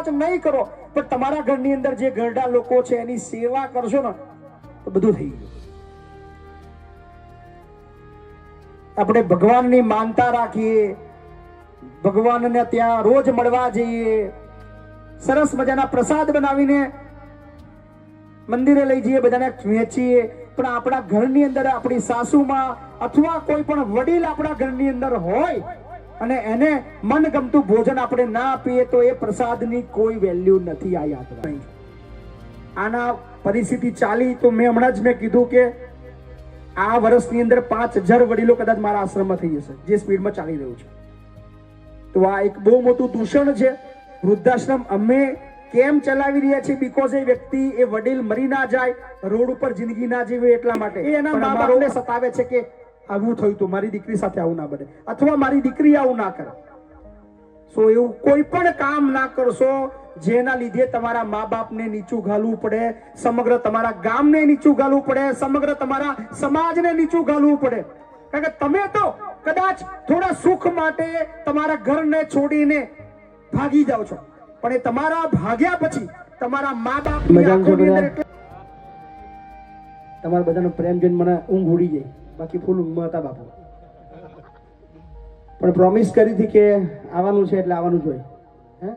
કદાચ નહીં કરો પણ તમારા ઘરની અંદર જે ઘરડા લોકો છે એની સેવા કરશો ને તો બધું થઈ ગયું. આપણે ભગવાનની માનતા રાખીએ, ભગવાનને ત્યાં રોજ મળવા જઈએ, સરસ મજાના પ્રસાદ બનાવીને મંદિરે લઈ જઈએ, બધાને વહેંચીએ, પણ આપણા ઘરની અંદર આપણી સાસુમાં અથવા કોઈ પણ વડીલ આપણા ઘરની અંદર હોય અને એને મનગમતું ભોજન આપણે ના આપીએ તો એ પ્રસાદની કોઈ વેલ્યુ નથી. આ યાદ રાખજો. આના પરિસ્થિતિ ચાલી તો હમણાં જ મેં કીધું કે આ વર્ષની અંદર 5000 વડીલો કદાચ મારા આશ્રમમાં થઈ જશે, જે સ્પીડમાં ચાલી રહ્યું છે. તો આ એક બહુ મોટું દૂષણ છે. વૃદ્ધાશ્રમ અમે કેમ ચલાવી રહ્યા છીએ? બીકોઝ એ વ્યક્તિ, એ વડીલ મરી ના જાય, રોડ ઉપર જિંદગી ના જીવે એટલા માટે. એ એના મા બાપને સતાવે છે કે આવું થયું તો મારી દીકરી સાથે આવું ના બને, અથવા મારી દીકરી આવું ના કરે. સો એવું કોઈ પણ કામ ના કરશો જેના લીધે તમારા મા બાપને નીચું ઘાલવું પડે, સમગ્ર તમારા ગામને નીચું ઘાલવું પડે, સમગ્ર તમારા સમાજને નીચું ઘાલવું પડે. કારણ કે તમે તો કદાચ થોડા સુખ માટે તમારા ઘરને છોડીને ભાગી જાઓ છો, પણ એ તમારા ભાગ્યા પછી તમારા મા બાપની આંખોની અંદર તમારા બધાનો પ્રેમ જોઈને મને ઊંઘ ઉડી ગઈ. બાકી ફૂલ ઊંઘમાં હતા બાપુ, પણ પ્રોમિસ કરી હતી કે આવવાનું છે એટલે આવવાનું જોઈએ. હે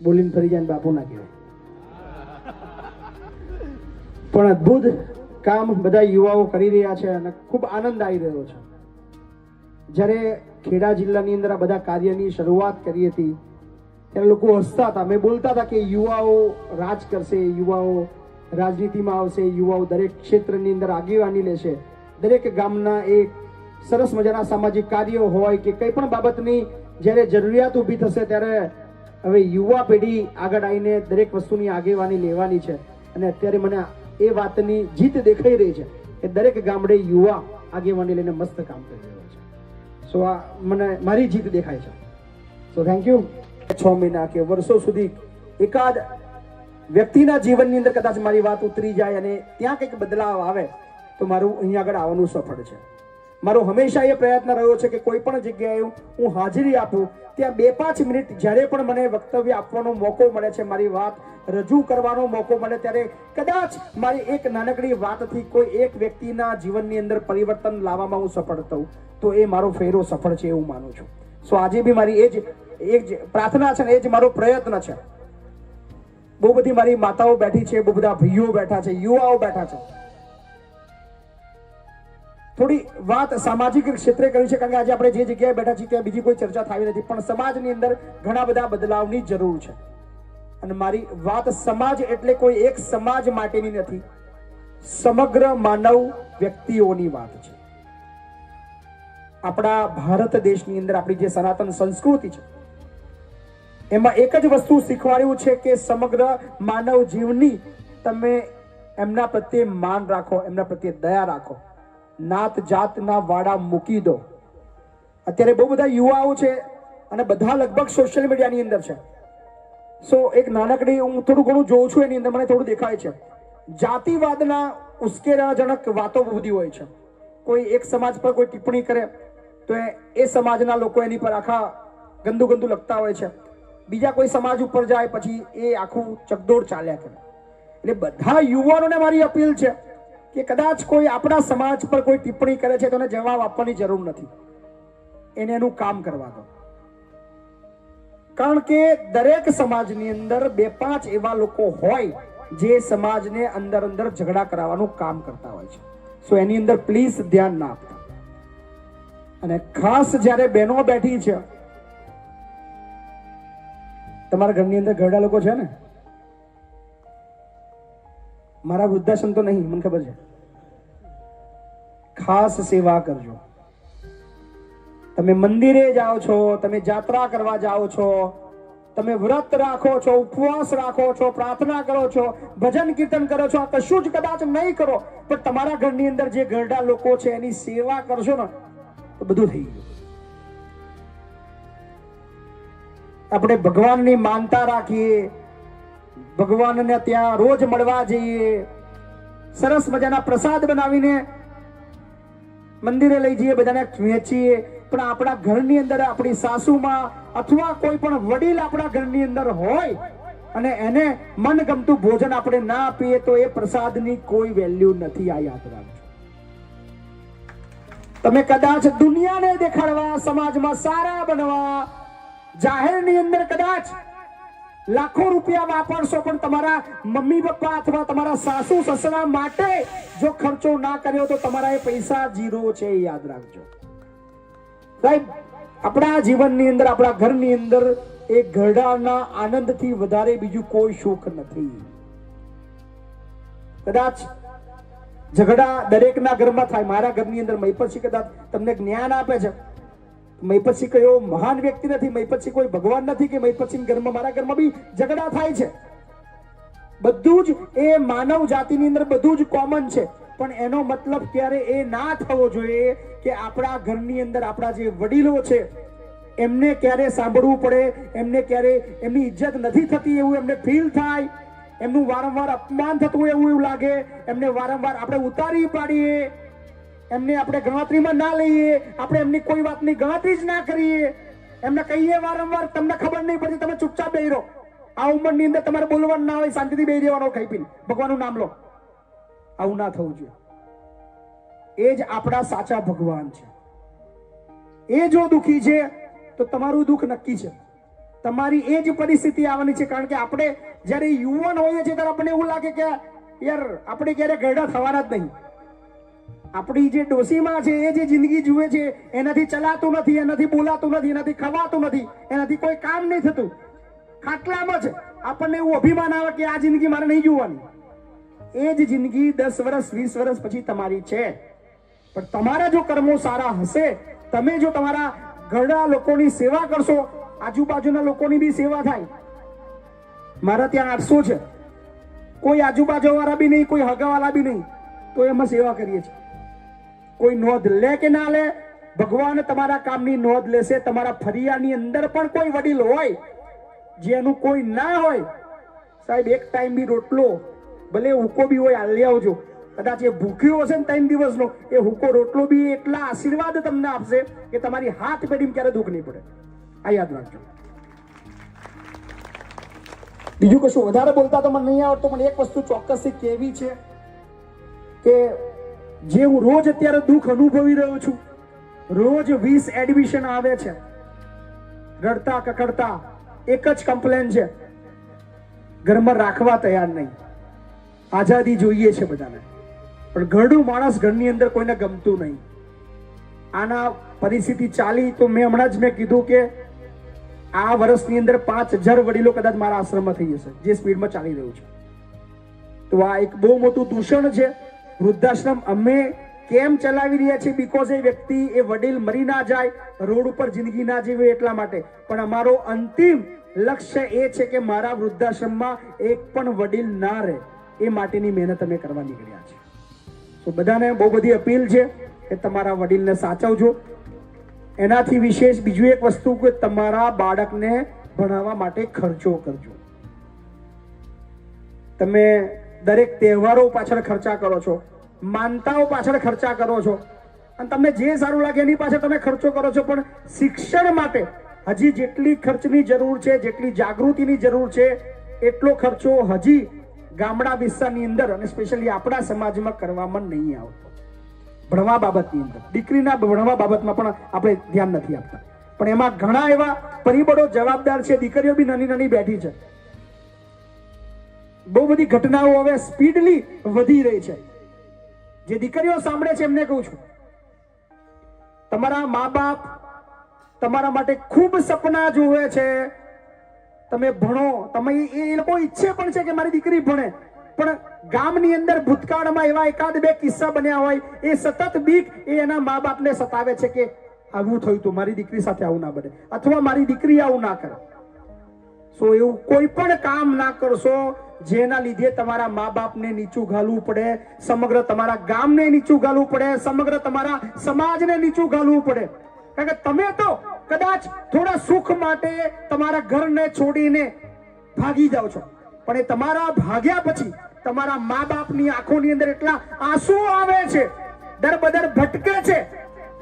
બોલીને ફરી જાય બાપુ ના કહેવાય. પણ અદ્ભુત કામ બધા યુવાઓ કરી રહ્યા છે અને ખૂબ આનંદ આવી રહ્યો છે. જ્યારે ખેડા જિલ્લાની અંદર આ બધા કાર્યની શરૂઆત કરી હતી ત્યારે લોકો હસતા હતા. મેં બોલતા હતા કે યુવાઓ રાજ કરશે, યુવાઓ રાજનીતિમાં આવશે, યુવાઓ દરેક ક્ષેત્રની અંદર આગેવાની લેશે, દરેક ગામના એક સરસ મજાના સામાજિક કાર્યો હોય કે કંઈ પણ બાબતની જ્યારે જરૂરિયાત ઊભી થશે ત્યારે હવે યુવા પેઢી આગળ આવીને દરેક વસ્તુની આગેવાની લેવાની છે. અને અત્યારે મને એ વાતની જીત દેખાઈ રહી છે કે દરેક ગામડે યુવા આગેવાની લઈને મસ્ત કામ કરી રહ્યો છે. સો આ મને મારી જીત દેખાય છે. So thank you. 6 મહિના કે વર્ષો સુધી એકાદ વ્યક્તિના જીવનની અંદર કદાચ મારી વાત ઉતરી જાય અને ત્યાં કંઈક બદલાવ આવે તો મારું અહીંયા આગળ આવવાનું સફળ છે. મારો હંમેશા એ પ્રયત્ન રહ્યો છે કે કોઈ પણ જગ્યાએ હું હાજરી આપું ત્યાં 2-5 મિનિટ જ્યારે પણ મને વક્તવ્ય આપવાનો મોકો મળે છે, મારી વાત રજૂ કરવાનો મોકો મળે, ત્યારે કદાચ મારી એક નાનકડી વાતથી કોઈ એક વ્યક્તિના જીવનની અંદર પરિવર્તન લાવવામાં હું સફળ થઉં તો એ મારો ફેરો સફળ છે એવું માનું છું. સો આજે બી મારી એ જ પ્રાર્થના છે ને એ જ મારો પ્રયત્ન છે. બહુ બધી મારી માતાઓ બેઠી છે, બહુ બધા ભાઈઓ બેઠા છે, યુવાઓ બેઠા છે. થોડી વાત સામાજિક ક્ષેત્રે કરી છે કારણ કે આજે આપણે જે જગ્યાએ બેઠા છીએ ત્યાં બીજી કોઈ ચર્ચા થઈ નથી, પણ સમાજની અંદર ઘણા બધા બદલાવની જરૂર છે. અને મારી વાત સમાજ એટલે કોઈ એક સમાજ માટેની નથી, સમગ્ર માનવ વ્યક્તિઓની વાત છે. આપણા ભારત દેશની અંદર આપણી જે સનાતન સંસ્કૃતિ છે એમાં એક જ વસ્તુ શીખવાડ્યું છે કે સમગ્ર માનવ જીવની તમે એમના પ્રત્યે માન રાખો, એમના પ્રત્યે દયા રાખો, નાત જાતના વાડા મૂકી દો. અત્યારે બહુ બધા યુવાઓ છે અને બધા લગભગ સોશિયલ મીડિયાની અંદર છે. સો એક નાનકડી હું થોડું ઘણું જોઉં છું એની અંદર મને થોડું દેખાય છે જાતિવાદના ઉશ્કેરણાજનક વાતો બધી હોય છે. કોઈ એક સમાજ પર કોઈ ટિપ્પણી કરે તો એ સમાજના લોકો એની પર આખા ગંદુ લખતા હોય છે. બીજા કોઈ સમાજ ઉપર જાય પછી એ આખું ચકદોડ ચાલ્યા કરે. એટલે બધા યુવાનોને મારી અપીલ છે કે કદાચ કોઈ આપણા સમાજ પર કોઈ ટિપ્પણી કરે છે તો એને જવાબ આપવાની જરૂર નથી, એને એનું કામ કરવા દો. કારણ કે દરેક સમાજની અંદર 2-5 એવા લોકો હોય જે સમાજને અંદર ઝઘડા કરાવવાનું કામ કરતા હોય છે. સો એની અંદર પ્લીઝ ધ્યાન ના આપતા. અને ખાસ જ્યારે બહેનો બેઠી છે, તમારા ઘરની અંદર ઘરડા લોકો છે ને, મારા વૃદ્ધાશ્રમ તો નહીં, મને ખબર છે. ખાસ સેવા કરજો. તમે મંદિરે જાઓ છો, તમે જાત્રા કરવા જાઓ છો, તમે વ્રત રાખો છો, ઉપવાસ રાખો છો, પ્રાર્થના કરો છો, ભજન કીર્તન કરો છો, આ કશું જ કદાચ નહીં કરો પણ તમારા ઘરની અંદર જે ઘરડા લોકો છે એની સેવા કરશો ને તો બધું થઈ ગયું. આપણે ભગવાનની માનતા રાખીએ, ભગવાનને ત્યાં રોજ મળવા જઈએ, સરસ મજાના પ્રસાદ બનાવીને મંદિરે લઈ જઈએ, બધાને વહેંચીએ, પણ આપણા ઘરની અંદર આપણી સાસુમાં અથવા કોઈ પણ વડીલ આપણા ઘરની અંદર હોય અને એને મનગમતું ભોજન આપણે ના આપીએ તો એ પ્રસાદની કોઈ વેલ્યુ નથી. આ યાદ રાખજો. તમે કદાચ દુનિયાને દેખાડવા, સમાજમાં સારા બનવા, જાહેરની અંદર કદાચ લાખો રૂપિયા વાપરશો, પણ તમારા મમ્મી પપ્પા અથવા તમારા સાસુ સસરા માટે જો ખર્ચો ના કર્યો તો તમારા એ પૈસા ઝીરો છે. યાદ રાખજો સાહેબ. આપણા જીવનની અંદર, આપણા ઘરની અંદર એ ઘરડાના આનંદથી વધારે બીજું કોઈ સુખ નથી. કદાચ ઝઘડા દરેકના ઘરમાં થાય. મારા ઘરની અંદર મહિપતસિંહ કદાચ તમને જ્ઞાન આપે છે. મહિપતસિંહ કયો મહાન વ્યક્તિ નથી, મહિપતસિંહ કોઈ ભગવાન નથી કે મહિપતસિંહ ઘરમાં, મારા ઘરમાં બી ઝઘડા થાય છે. બધું જ એ માનવ જાતિની અંદર બધું જ કોમન છે. પણ એનો મતલબ ક્યારે એ ના થવો જોઈએ કે આપણા ઘરની અંદર આપણા જે વડીલો છે એમને ક્યારે સાંભળવું પડે, એમને ક્યારે એમની ઇજ્જત નથી થતી એવું એમને ફીલ થાય, એમનું વારંવાર અપમાન થતું એવું લાગે, એમને વારંવાર આપણે ઉતારી પાડીએ, એમને આપણે ગણતરીમાં ના લઈએ, આપણે એમની કોઈ વાતની ગણતરી જ ના કરીએ, એમને કહીએ વારંવાર તમને ખબર નહીં પડતી, તમે ચૂપચાપ બેહી રહો. આ ઉંમરની અંદર તમારે બોલવાનું ના હોય, શાંતિથી બેહી રહેવાનું, ખાઈ પીને ભગવાનનું નામ લો. આવું ના થવું જોઈએ. એ જ આપણા સાચા ભગવાન છે. એ જો દુખી છે તો તમારું દુઃખ નક્કી છે. તમારી એ જ પરિસ્થિતિ આવવાની છે. કારણ કે આપણે જ્યારે યુવાન હોઈએ છીએ ત્યારે આપણને એવું લાગે કે યાર આપણે ક્યારે ગરડા થવાના જ નહીં. આપણી જે ડોસીમાં છે એ જે જિંદગી જુએ છે એનાથી ચલાતું નથી, એનાથી બોલાતું નથી, એનાથી ખવાતું નથી, એનાથી કોઈ કામ નહીં થતું. ખાટલામાં છે. આપણને એવું અભિમાન આવે કે આ જિંદગી મારે નહીં જોવાની. એ જ જિંદગી 10 વર્ષ 20 વર્ષ પછી તમારી છે. પણ તમારા જો કર્મો સારા હશે, તમે જો તમારા ઘરડા લોકોની સેવા કરશો, આજુબાજુના લોકોની બી સેવા થાય. મારા ત્યાં 800 છે, કોઈ આજુબાજુ વાળા બી નહીં, કોઈ હગાવાળા બી નહીં, તો એમાં સેવા કરીએ છીએ. કોઈ નોંધ લે કે ના લે, ભગવાન તમારા કામની નોંધ લેશે. તમારા ફરિયાની અંદર પણ કોઈ વડીલ હોય, જેનું કોઈ ના હોય, સાહેબ એક ટાઈમ બી રોટલો, ભલે હુકો બી હોય હાલી આવજો. કદાચ એ ભૂખ્યો હશે ને 3 દિવસનો, એ હુકો રોટલો બી એટલા આશીર્વાદ તમને આપશે કે તમારી હાથ પેઢીમાં ક્યારે દુઃખ નહીં પડે. આ યાદ રાખજો. બીજું કશું વધારે બોલતા તો મને નહીં આવડતું, પણ એક વસ્તુ ચોક્કસથી કહેવી છે કે જે હું રોજ અત્યારે દુઃખ અનુભવી રહ્યો છું, રોજ 20 એડમિશન આવે છે, રડતા કકડતા એક જ કમ્પ્લેન છે, ઘરમાં રાખવા તૈયાર નહીં. આઝાદી જોઈએ છે બધાને, પણ ઘરડું માણસ ઘરની અંદર કોઈને ગમતું નહીં. આના પરિસ્થિતિ ચાલી તો મેં હમણાં જ કીધું કે આ વર્ષની અંદર 5000 વડીલો કદાચ મારા આશ્રમમાં થઈ જશે, જે સ્પીડમાં ચાલી રહ્યું છે. તો આ એક બહુ મોટું દૂષણ છે. વૃદ્ધાશ્રમ અમે કેમ ચલાવી રહ્યા છીએ? બીકોઝ એ વ્યક્તિ, એ વડીલ મરી ના જાય, રોડ ઉપર જિંદગી ના જીવે એટલા માટે. પણ અમારો અંતિમ લક્ષ્ય એ છે કે મારા વૃદ્ધાશ્રમમાં એક પણ વડીલ ના રહે, એ માટેની મહેનત અમે કરવા નીકળ્યા છીએ. તો બધાને બહુ બધી અપીલ છે કે તમારા વડીલને સાચવજો. એનાથી વિશેષ બીજું એક વસ્તુ કે તમારા બાળકને ભણાવવા માટે ખર્ચો કરજો. તમે દરેક તહેવારો પાછળ ખર્ચા કરો છો, માનતાઓ પાછળ ખર્ચા કરો છો, અને તમને જે સારું લાગે એની પાછળ તમે ખર્ચો કરો છો. પણ શિક્ષણ માટે હજી જેટલી ખર્ચની જરૂર છે, જેટલી જાગૃતિની જરૂર છે, એટલો ખર્ચો હજી ગામડા વિસ્તારની અંદર અને સ્પેશિયલી આપણા સમાજમાં કરવામાં નહીં આવતો. ભણવા બાબતની અંદર, દીકરીના ભણવા બાબતમાં પણ આપણે ધ્યાન નથી આપતા. પણ એમાં ઘણા એવા પરિબળો જવાબદાર છે. દીકરીઓ બી નાની નાની બેઠી છે. બહુ બધી ઘટનાઓ હવે સ્પીડલી વધી રહી છે. જે દીકરીઓ સાંભળે છે એમને કહું છું, તમારા મા બાપ તમારા માટે ખૂબ સપના જોવે છે, તમે ભણો, તમે એ લોકો ઈચ્છે પણ છે કે મારી દીકરી ભણે. પણ ગામની અંદર ભૂતકાળમાં એવા એકાદ બે કિસ્સા બન્યા હોય, એ સતત બીક એ એના મા બાપને સતાવે છે કે આવું થયું તો મારી દીકરી સાથે આવું ના બને, અથવા મારી દીકરી આવું ના કરે. સો એવું કોઈ પણ કામ ના કરશો જેના લીધે તમારા મા બાપને નીચું ઘાલવું પડે, સમગ્ર તમારા ગામને નીચું ઘાલવું પડે, સમગ્ર તમારા સમાજને નીચું ઘાલવું પડે. કારણ કે તમે તો કદાચ થોડા સુખ માટે તમારા ઘરને છોડીને ભાગી જાઓ છો, પણ એ તમારા ભાગ્યા પછી તમારા મા બાપની આંખોની અંદર એટલા આંસુ આવે છે, દર બદર ભટકે છે,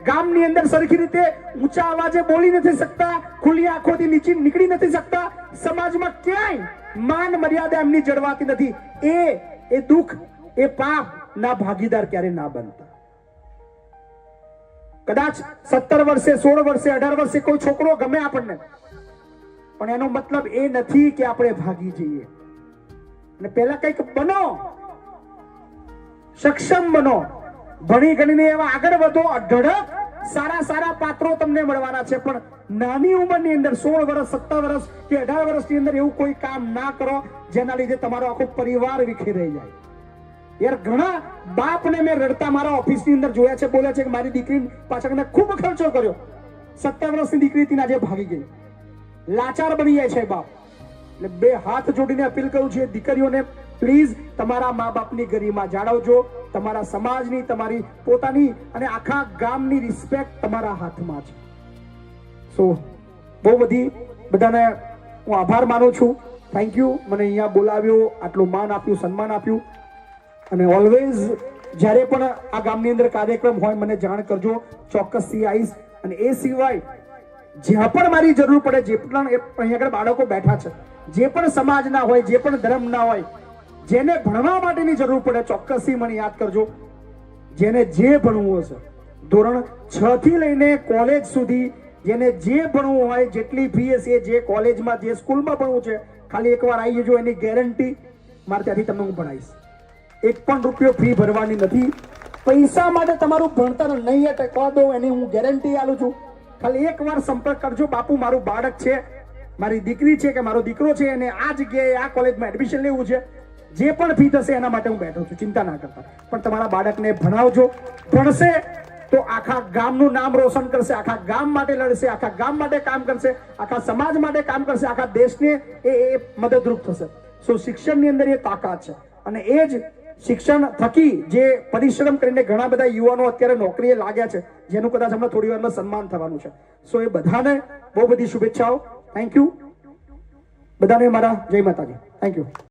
ગામની અંદર સરખી રીતે ઊંચા અવાજે બોલી નથી શકતા, ખુલ્લી આંખોથી નીચે નીકળી નથી શકતા, સમાજમાં ક્યાંય માન મર્યાદા એમની જળવાતી નથી, એ દુઃખ, એ પાપ ના ભાગીદાર ક્યારે ના બનતા. કદાચ 17 વર્ષે 16 વર્ષે 18 વર્ષે કોઈ છોકરો ગમે આપણને, પણ એનો મતલબ એ નથી કે આપણે ભાગી જઈએ. અને પહેલા કંઈક બનો, સક્ષમ બનો, ભણી ગણીને એવા આગળ વધો, અઢળક સારા સારા પાત્રો તમને મળવાના છે. પણ નાની ઉંમરની અંદર 16 વર્ષ 17 વર્ષ કે 18 વર્ષની અંદર એવું કોઈ કામ ના કરો જેના લીધે તમારો આખો પરિવાર વિખેરાઈ જાય. યાર ઘણા બાપને મેં રડતા મારા ઓફિસની અંદર જોયા છે, બોલે છે કે મારી દીકરી પાછળ મેં ખૂબ ખર્ચો કર્યો, 17 વર્ષની દીકરી હતી આજે ભાગી ગઈ. લાચાર બની જાય છે બાપ. એટલે બે હાથ જોડીને અપીલ કરું છું દીકરીઓને, પ્લીઝ તમારા મા બાપની ગરિમા જાળવજો. તમારા સમાજની, તમારી પોતાની અને આખા ગામની રિસ્પેક્ટ તમારા હાથમાં છે. સો બહુ બધી બધાને હું આભાર માનું છું. થેન્ક યુ, મને અહીંયા બોલાવ્યો, આટલું માન આપ્યું, સન્માન આપ્યું. અને ઓલવેઝ જ્યારે પણ આ ગામની અંદર કાર્યક્રમ હોય મને જાણ કરજો, ચોક્કસથી આવીશ. અને એ સિવાય જ્યાં પણ મારી જરૂર પડે, જે પણ અહીંયા આગળ બાળકો બેઠા છે, જે પણ સમાજના હોય, જે પણ ધર્મના હોય, જેને ભણવા માટેની જરૂર પડે ચોક્કસથી મને યાદ કરજો. જેને જે ભણવું હશે, ધોરણ 6 થી લઈને કોલેજ સુધી, જેને જે ભણવું હોય, જેટલી ફી હશે, જે કોલેજમાં જે સ્કૂલમાં ભણવું છે, ખાલી એકવાર આવી જજો, એની ગેરંટી મારે ત્યાંથી તમને હું ભણાવીશ. 1 પણ રૂપિયો ફી ભરવાની નથી. પૈસા માટે તમારું ભણતર નહીં અટકવા દો, એની હું ગેરંટી આલું છું. ખાલી એકવાર સંપર્ક કરજો, બાપુ મારું બાળક છે, મારી દીકરી છે કે મારો દીકરો છે, અને આ જગ્યાએ આ કોલેજમાં એડમિશન લેવું છે, જે પણ ફી થશે એના માટે હું બેઠો છું, ચિંતા ના કરતા. પણ તમારા બાળકને ભણાવજો. ભણશે તો આખા ગામનું નામ રોશન કરશે, આખા ગામ માટે લડશે, આખા ગામ માટે કામ કરશે, આખા સમાજ માટે કામ કરશે, આખા દેશને એ મદદરૂપ થશે. સો શિક્ષણની અંદર એ તાકાત છે. અને એ જ શિક્ષણ થકી જે પરિશ્રમ કરીને ઘણા બધા યુવાનો અત્યારે નોકરીએ લાગ્યા છે, જેનું કદાચ હમણાં થોડી વારમાં સન્માન થવાનું છે. સો એ બધાને બહુ બધી શુભેચ્છાઓ. થેન્ક યુ બધાને, મારા જય માતાજી. Thank you.